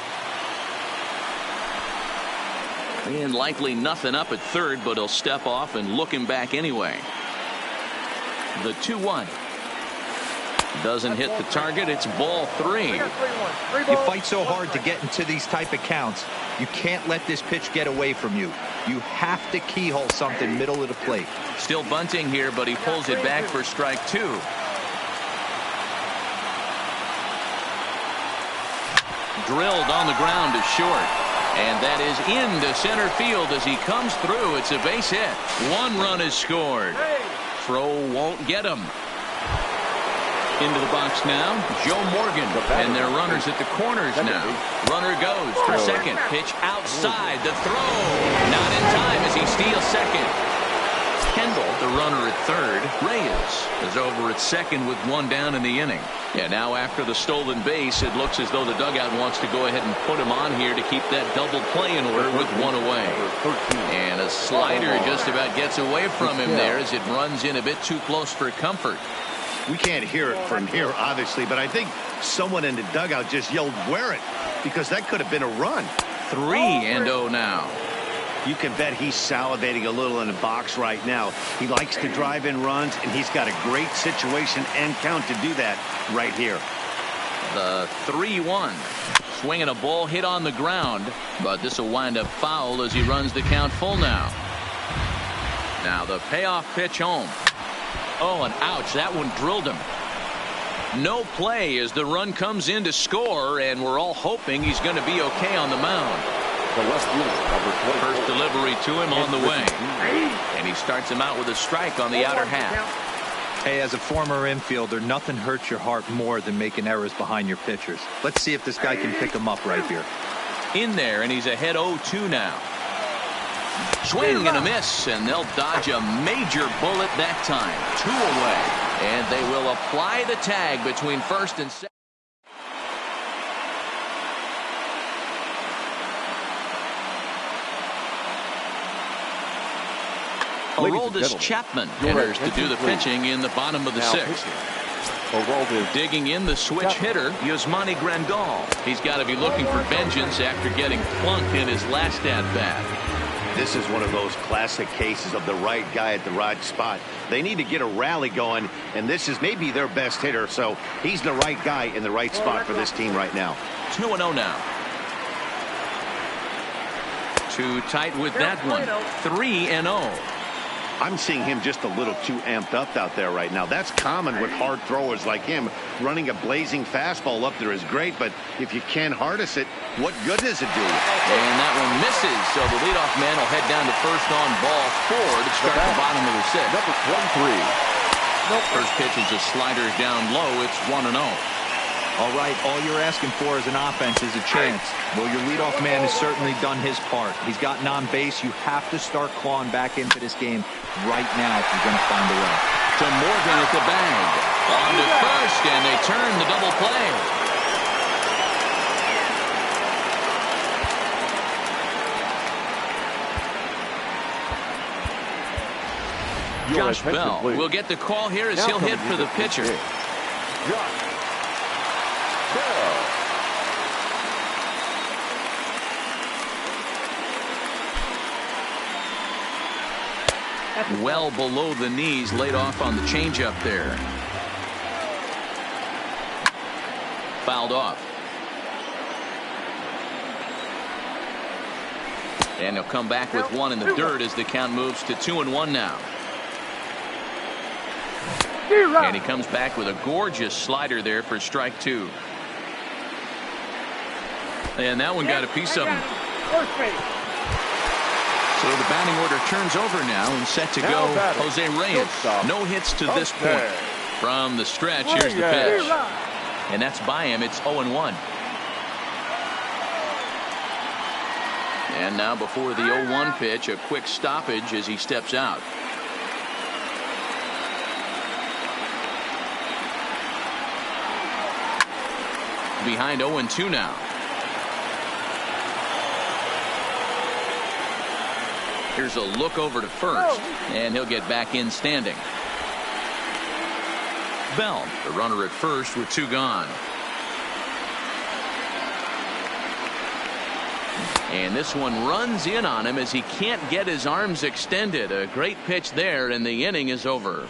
And likely nothing up at third, but he'll step off and look him back anyway. The 2-1. Doesn't hit the target. It's ball 3. You fight so hard to get into these type of counts. You can't let this pitch get away from you. You have to keyhole something middle of the plate. Still bunting here, but he pulls it back for strike 2. Drilled on the ground to short. And that is into center field as he comes through. It's a base hit. 1 run is scored. Throw won't get him. Into the box now, Joe Morgan, and their runners at the corners now. Runner goes for second. Pitch outside. The throw not in time as he steals second. Kendall, the runner at third. Reyes is over at second with 1 down in the inning. Yeah, now after the stolen base, it looks as though the dugout wants to go ahead and put him on here to keep that double play in order with 1 away. And a slider just about gets away from him there as it runs in a bit too close for comfort. We can't hear it from here, obviously, but I think someone in the dugout just yelled, "Wear it," because that could have been a run. 3-0 now. You can bet he's salivating a little in the box right now. He likes to drive in runs, and he's got a great situation and count to do that right here. The 3-1. Swinging a ball hit on the ground, but this will wind up foul as he runs the count full now. Now the payoff pitch home. Oh, and ouch, that one drilled him. No play as the run comes in to score, and we're all hoping he's going to be okay on the mound. First delivery to him on the way. And he starts him out with a strike on the outer half. Hey, as a former infielder, nothing hurts your heart more than making errors behind your pitchers. Let's see if this guy can pick him up right here. In there, and he's ahead 0-2 now. Swing and a miss, and they'll dodge a major bullet that time. 2 away, and they will apply the tag between first and second. Aroldis Chapman enters to do the pitching in the bottom of the 6th. Digging in, the switch hitter, Yasmani Grandal. He's got to be looking for vengeance after getting plunked in his last at-bat. This is one of those classic cases of the right guy at the right spot. They need to get a rally going, and this is maybe their best hitter, so he's the right guy in the right spot for this team right now. 2-0 now. Too tight with that one. 3-0. I'm seeing him just a little too amped up out there right now. That's common with hard throwers like him. Running a blazing fastball up there is great, but if you can't harness it, what good does it do? And that one misses, so the leadoff man will head down to first on ball 4 to start the bottom of the 6th. Number 23. First pitch is a slider down low. It's 1-0. All right, all you're asking for as an offense is a chance. Well, your leadoff man has certainly done his part. He's gotten on base. You have to start clawing back into this game right now if you're going to find a way. To Morgan at the bag. On to first, and they turn the double play. Josh Bell will get the call here as he'll hit for the pitcher. Josh Bell. Well below the knees, laid off on the changeup there. Fouled off. And he'll come back with one in the dirt as the count moves to 2-1 now. And he comes back with a gorgeous slider there for strike 2. And that one got a piece of him. So the batting order turns over now and set to go. Jose Reyes. No hits to this point. From the stretch, here's the pitch. And that's by him. It's 0-1. And now before the 0-1 pitch, a quick stoppage as he steps out. Behind 0-2 now. Here's a look over to first, and he'll get back in standing. Bell, the runner at first with 2 gone. And this one runs in on him as he can't get his arms extended. A great pitch there, and the inning is over.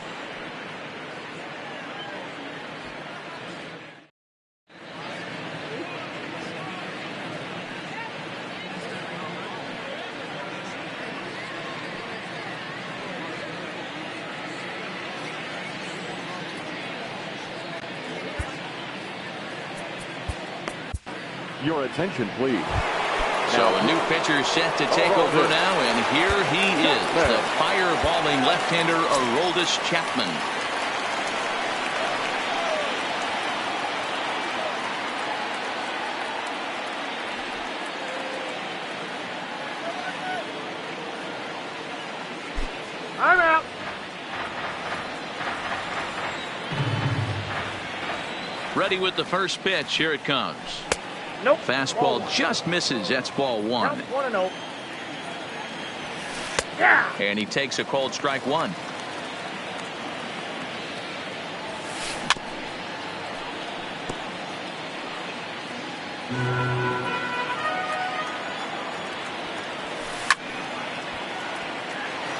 Your attention, please. So a new pitcher set to take over now, and here he is, the fireballing left-hander Aroldis Chapman. I'm out. Ready with the first pitch. Here it comes. Nope. Fastball just misses. That's ball 1. 1-0. Yeah. And he takes a cold strike 1.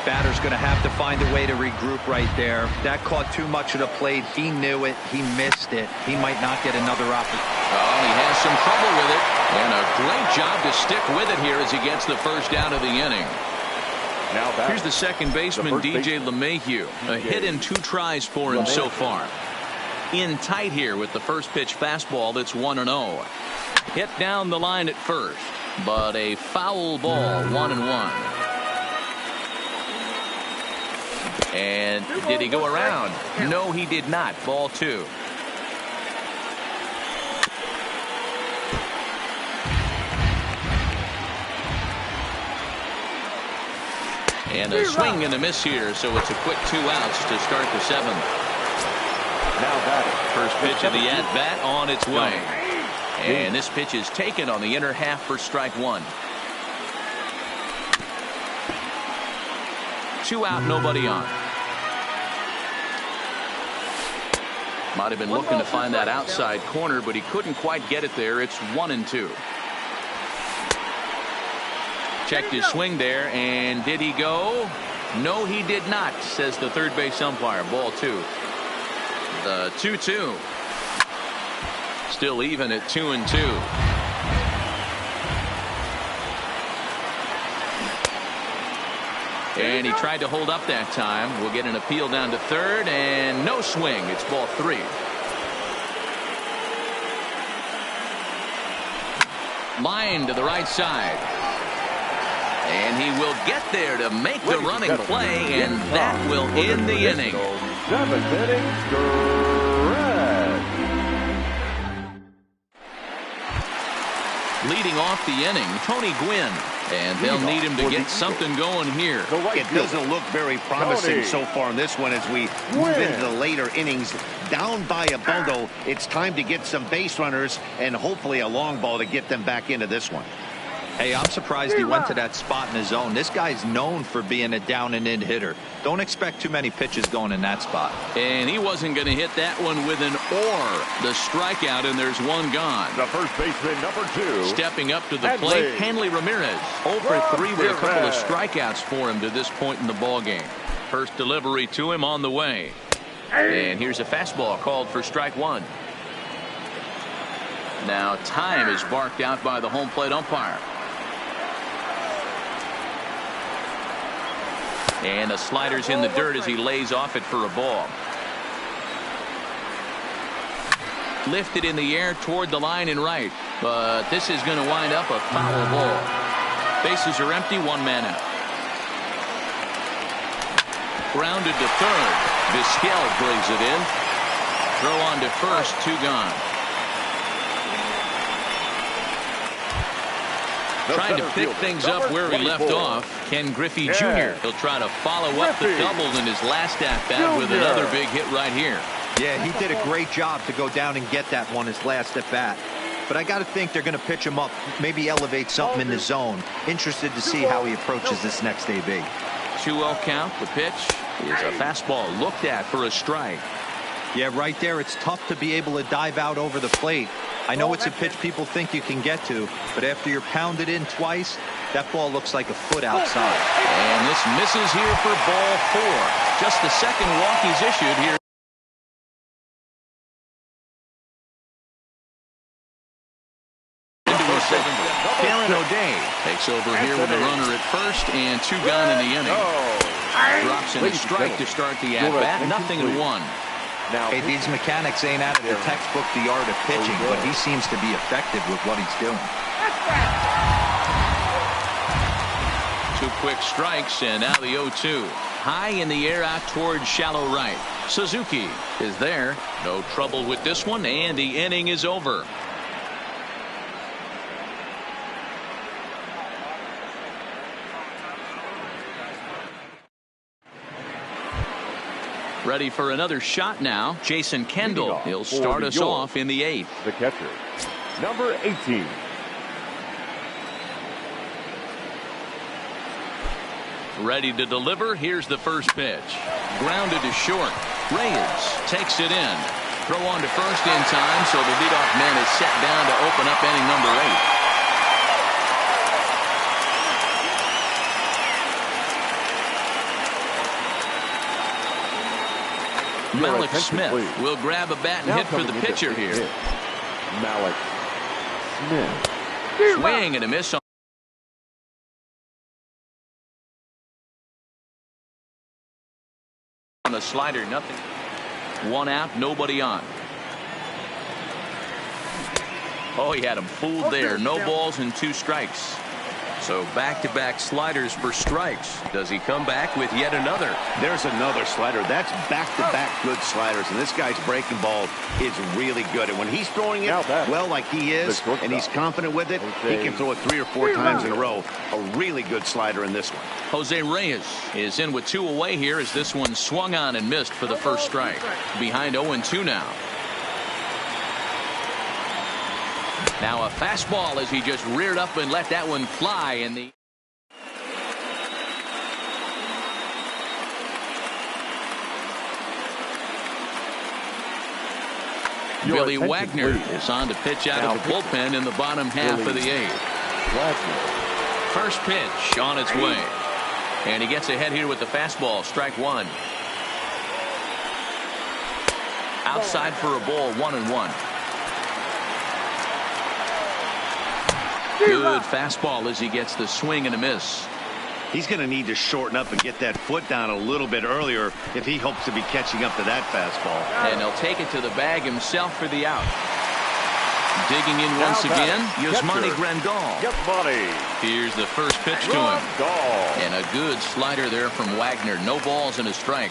Batter's going to have to find a way to regroup right there. That caught too much of the plate. He knew it. He missed it. He might not get another opportunity. Oh, he has some trouble with it. And a great job to stick with it here as he gets the first out of the inning. Now back. Here's the second baseman, DJ LeMahieu. A hit in 2 tries for him so far. In tight here with the first pitch fastball. That's 1-0. Hit down the line at first, but a foul ball. 1-1. And did he go around? No, he did not. Ball 2. And a swing and a miss here, so it's a quick 2 outs to start the 7th. Now batting. First pitch of the at-bat on its way. And this pitch is taken on the inner half for strike 1. 2 out, nobody on. Might have been looking to find that outside corner, but he couldn't quite get it there. It's 1-2. Checked his swing there, and did he go? No, he did not, says the third base umpire. Ball 2. The 2-2. Still even at 2-2. And he tried to hold up that time. We'll get an appeal down to third, and no swing. It's ball 3. Line to the right side. And he will get there to make the running play, and that will end the inning. 7th inning, Leading off the inning, Tony Gwynn. And they'll need him to get something going here. It doesn't look very promising so far in this one as we move into the later innings. Down by a bundle, it's time to get some base runners and hopefully a long ball to get them back into this one. Hey, I'm surprised he went to that spot in his zone. This guy's known for being a down and in hitter. Don't expect too many pitches going in that spot. And he wasn't going to hit that one with an the strikeout, and there's one gone. The first baseman, number 2. Stepping up to the plate, Hanley Ramirez. 0 for 3 with a couple of strikeouts for him to this point in the ball game. First delivery to him on the way. And here's a fastball called for strike 1. Now time is barked out by the home plate umpire. And the slider's in the dirt as he lays off it for a ball. Lifted in the air toward the line and right. But this is going to wind up a foul ball. Bases are empty, 1 man out. Grounded to third. Vizquel brings it in. Throw on to first, 2 gone. Trying to pick things up where he left off. Ken Griffey Jr. He'll try to follow up the double in his last at-bat with another big hit right here. Yeah, he did a great job to go down and get that one his last at-bat. But I got to think they're going to pitch him up, maybe elevate something in the zone. Interested to see how he approaches this next AB. 2-0 count. The pitch is a fastball looked at for a strike. Yeah, right there, it's tough to be able to dive out over the plate. I know it's a pitch people think you can get to, but after you're pounded in twice, that ball looks like a foot outside. And this misses here for ball 4. Just the second walk he's issued here. Into his second. Karen O'Day takes over here with a runner at first and 2 gone in the inning. Drops in a strike to start the at-bat. 0-1. Hey, these mechanics ain't out of the textbook the art of pitching, but he seems to be effective with what he's doing. 2 quick strikes, and now the 0-2. High in the air out towards shallow right. Suzuki is there. No trouble with this one, and the inning is over. Ready for another shot now. Jason Kendall. He'll start us off in the 8th. The catcher, number 18. Ready to deliver. Here's the first pitch. Grounded to short. Reyes takes it in. Throw on to first in time, so the leadoff man is set down to open up inning number 8. Malik Smith will grab a bat and hit for the pitcher here. Malik Smith. Swing and a miss on the slider. Nothing. 1 out, nobody on. Oh, he had him fooled there. No balls and 2 strikes. So back-to-back sliders for strikes. Does he come back with yet another? There's another slider. That's back-to-back good sliders, and this guy's breaking ball is really good. And when he's throwing it well like he is, and he's confident with it, he can throw it 3 or 4 times in a row. A really good slider in this one. Jose Reyes is in with 2 away here as this one swung on and missed for the first strike. Behind 0-2 now. Now a fastball as he just reared up and let that one fly in the Billy Wagner is on to pitch out of the bullpen in the bottom half of the 8th. First pitch on its way. And he gets ahead here with the fastball. Strike one. Outside for a ball, 1-1. Good fastball as he gets the swing and a miss. He's going to need to shorten up and get that foot down a little bit earlier if he hopes to be catching up to that fastball. And he'll take it to the bag himself for the out. Digging in once again, Yasmani Grandal. Here's the first pitch to him. And a good slider there from Wagner. No balls and a strike.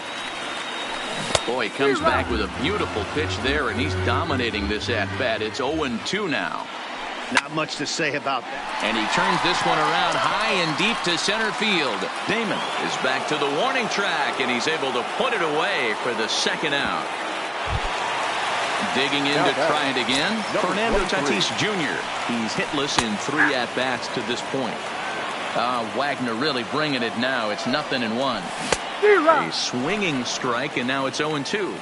Boy, he comes back with a beautiful pitch there, and he's dominating this at-bat. It's 0-2 now. Not much to say about that. And he turns this one around high and deep to center field. Damon is back to the warning track, and he's able to put it away for the second out. Digging in to try it again, Fernando Tatis Jr. He's hitless in 3 at-bats to this point. Wagner really bringing it now. It's 0-1. A swinging strike, and now it's 0-2.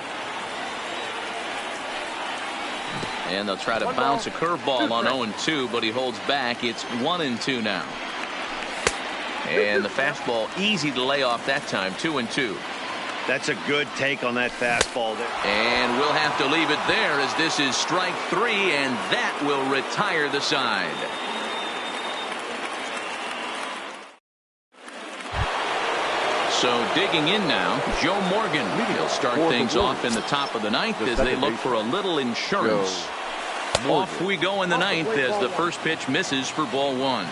And they'll try to bounce a curveball on 0-2, but he holds back. It's 1-2 now. And the fastball easy to lay off that time. 2-2. That's a good take on that fastball there. And we'll have to leave it there as this is strike 3, and that will retire the side. So digging in now, Joe Morgan. He'll start things off in the top of the 9th as they look for a little insurance. Off we go in the 9th as the first pitch misses for ball 1.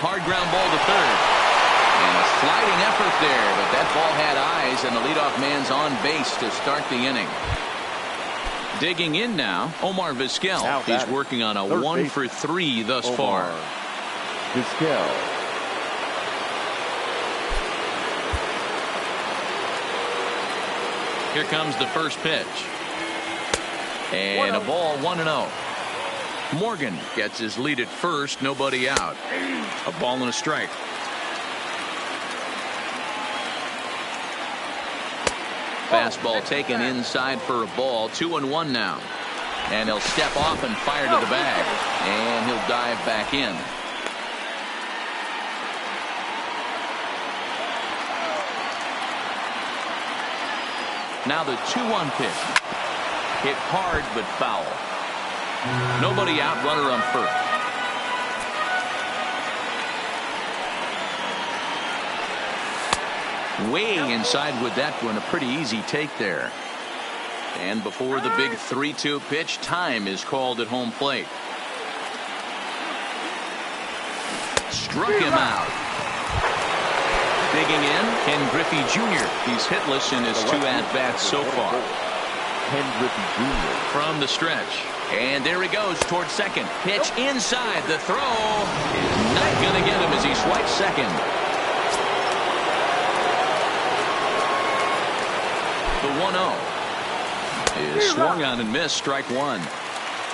Hard ground ball to third. And a sliding effort there, but that ball had eyes, and the leadoff man's on base to start the inning. Digging in now, Omar Vizquel. He's working on a 1 for 3 thus far. Vizquel. Here comes the first pitch. And a ball, 1-0. Morgan gets his lead at first, nobody out. A ball and a strike. Fastball taken inside for a ball, 2-1 now. And he'll step off and fire to the bag. And he'll dive back in. Now the 2-1 pitch. Hit hard but foul. Nobody out, runner on first. Way inside with that one, a pretty easy take there. And before the big 3-2 pitch, time is called at home plate. Struck him out. Digging in, Ken Griffey Jr. He's hitless in his 2 at-bats so far. Ken Griffey Jr. From the stretch. And there he goes towards second. Pitch inside. The throw is not going to get him as he swipes second. The 1-0 is swung on and missed. Strike 1.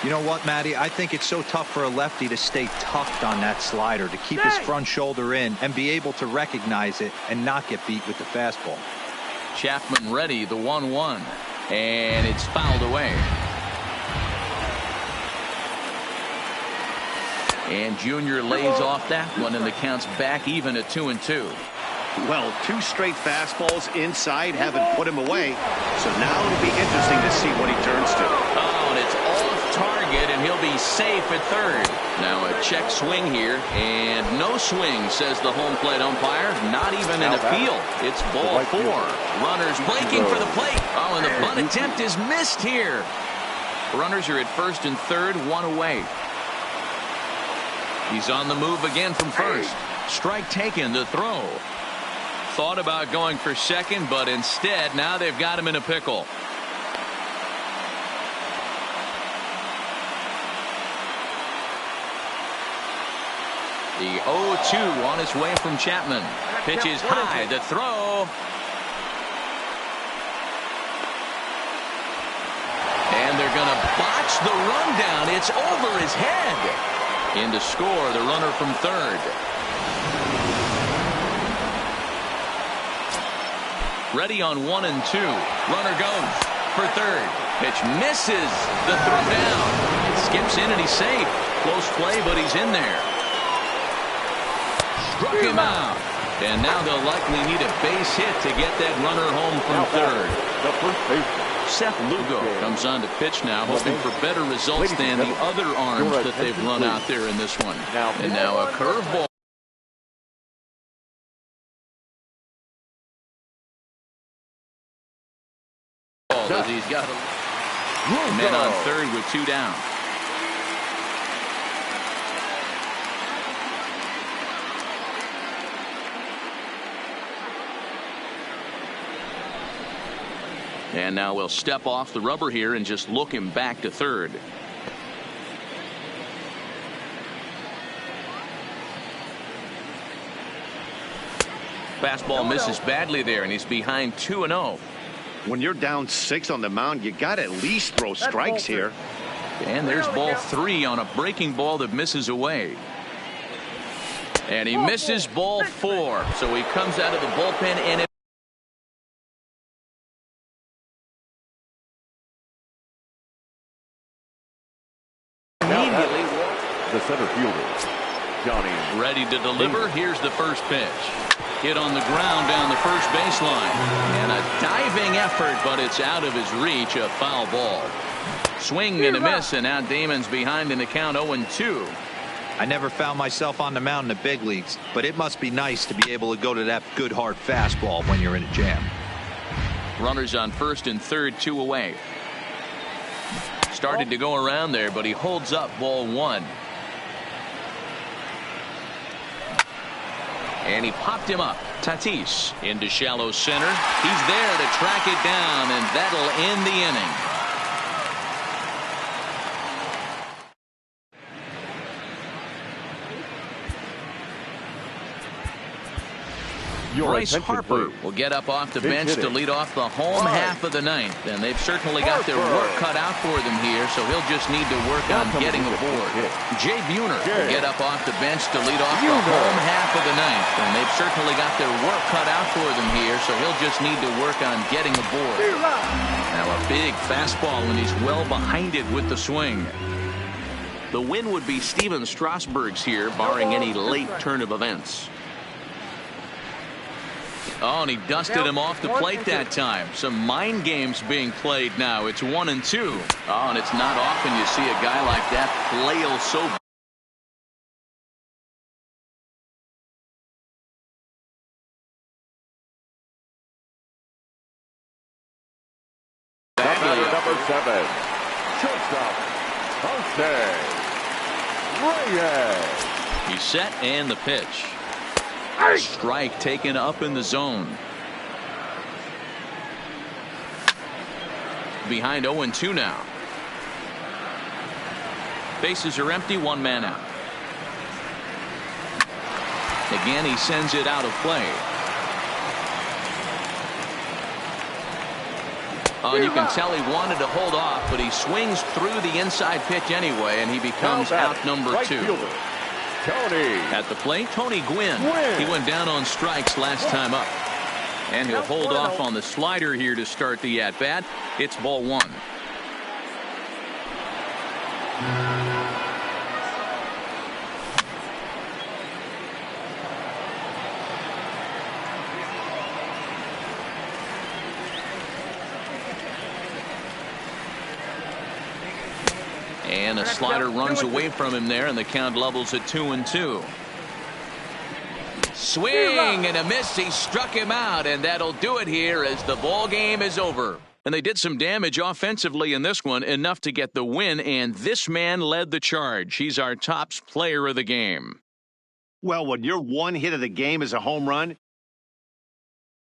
You know what, Matty? I think it's so tough for a lefty to stay tucked on that slider, to keep his front shoulder in and be able to recognize it and not get beat with the fastball. Chapman ready, the 1-1. And it's fouled away. And Junior lays off that one, and the count's back even at 2-2. Well, 2 straight fastballs inside haven't put him away. So now it'll be interesting to see what he turns to. Oh, and it's off target, and he'll be safe at third. Now a check swing here, and no swing, says the home plate umpire. Not even an appeal. It's ball 4. Runners blinking for the plate. Oh, and the bunt attempt is missed here. Runners are at first and third, 1 away. He's on the move again from first. Strike taken, the throw. Thought about going for second, but instead now they've got him in a pickle. The 0-2 on its way from Chapman. Pitch is high. The throw. And they're going to botch the rundown. It's over his head. In to score, the runner from third. Ready on 1 and 2. Runner goes. for third. Pitch misses the throw down. Skips in and he's safe. Close play, but he's in there. Struck him out. And now they'll likely need a base hit to get that runner home from third. The first baseman. Seth Lugo comes on to pitch now, hoping for better results than the other arms that they've run out there in this one. And now a curveball. As he's got a man on third with two down. And now we'll step off the rubber here and just look him back to third. Fastball misses badly there, and he's behind 2-0. When you're down 6 on the mound, you got to at least throw strikes here. And there's ball 3 on a breaking ball that misses away. And he misses ball 4. So he comes out of the bullpen and immediately The center fielder, Johnny. ready to deliver. Here's the first pitch. Hit on the ground down the first baseline. And a diving effort, but it's out of his reach. A foul ball. Swing and a miss, and now Damon's behind in the count 0-2. I never found myself on the mound in the big leagues, but it must be nice to be able to go to that good hard fastball when you're in a jam. Runners on first and third, 2 away. Started to go around there, but he holds up ball 1. And he popped him up. Tatis into shallow center. He's there to track it down, and that'll end the inning. Bryce Harper will get up off the bench to lead off the home half of the ninth. And they've certainly got their work cut out for them here, so he'll just need to work on getting aboard. Jay Buhner will get up off the bench to lead off the home half of the ninth. And they've certainly got their work cut out for them here, so he'll just need to work on getting aboard. Now a big fastball, and he's well behind it with the swing. The win would be Steven Strasburg's here, barring any late turn of events. Oh, and he dusted him off the plate that time. Some mind games being played now. It's 1-2. Oh, and it's not often you see a guy like that flail so. Number 7, shortstop, Jose Reyes. He's set, and the pitch. Strike taken up in the zone. Behind 0-2 now. Bases are empty, 1 man out. Again, he sends it out of play. Oh, and you can tell he wanted to hold off, but he swings through the inside pitch anyway, and he becomes out number 2. Tony. At the plate, Tony Gwynn. He went down on strikes last time up. And he'll hold off on the slider here to start the at-bat. It's ball 1. And a slider runs away from him there, and the count levels at 2-2. Swing and a miss. He struck him out, and that'll do it here as the ball game is over. And they did some damage offensively in this one, enough to get the win, and this man led the charge. He's our top player of the game. Well, when your one hit of the game is a home run,